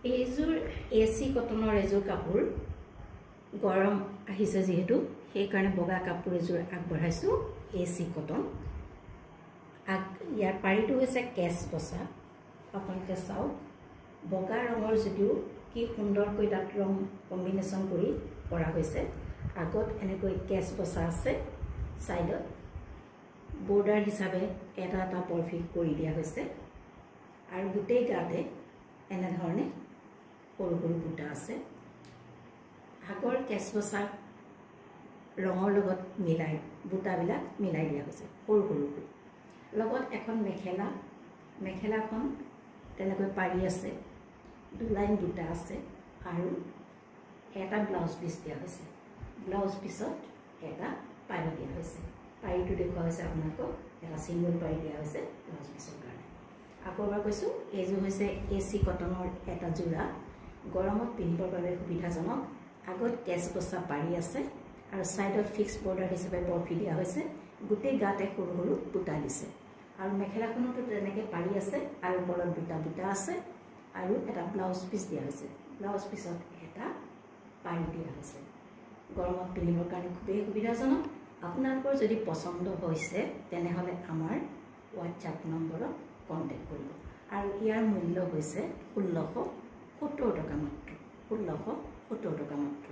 এইযোৰ এসি কটনৰ এযোৰ কাপোৰ গৰম আহিছে যেহেতু সেই কাৰণে বগা কাপোৰ এযোৰ আগবঢ়াইছো এসি কটন ইয়াৰ পাৰিটো হৈছে কেছ বসা আপোনালোকে চাওক বগা ৰঙৰ যদিও কি সুন্দৰকৈ তাত ৰং কম্বিনেশ্যন কৰি কৰা হৈছে আগত এনেকৈ কেছ বসা আছে সাইডত বৰ্ডাৰ হিচাপে এটা এটা পৰফিট কৰি দিয়া হৈছে আৰু গোটেই গাতে এনে ধৰণে সৰু সৰু বুটা আছে আগৰ কেছ বসা ৰঙৰ লগত মিলাই বুটাবিলাক মিলাই দিয়া হৈছে সৰু সৰুকৈ লগত এখন মেখেলাখন তেনেকৈ পাৰি আছে দু লাইন দুটা আছে আৰু এটা ব্লাউজ পিস দিয়া হৈছে ব্লাউজ পিছত এটা পাৰি দিয়া হৈছে পাৰিটো দেখুৱা হৈছে আপোনালোকক এটা সিঙ্গল পাৰি দিয়া হৈছে ব্লাউজ পিছৰ কাৰণে আকৌবাৰ কৈছো এইযোৰ হৈছে এসি কটনৰ এটা জোৰা গৰমত পিন্ধিবৰ বাবে সুবিধাজনক আগত কেছ বসা পাৰি আছে আৰু সাইডত ফিক্স বৰ্ডাৰ হিচাপে বৰফি দিয়া হৈছে গোটেই গাতে সৰু সৰু বুটা দিছে আৰু মেখেলাখনতো তেনেকৈ পাৰি আছে আৰু ওপৰত দুটা বুটা আছে আৰু এটা ব্লাউজ পিস দিয়া হৈছে ব্লাউজ পিছত এটা পাৰি দিয়া হৈছে গৰমত পিন্ধিবৰ কাৰণে খুবেই সুবিধাজনক আপোনালোকৰ যদি পছন্দ হৈছে তেনেহলে আমাৰ WhatsApp নম্বৰত কন্টাক্ট কৰিব আৰু ইয়াৰ মূল্য হৈছে 1670 টকা মাত্ৰ 1670 টকা মাত্ৰ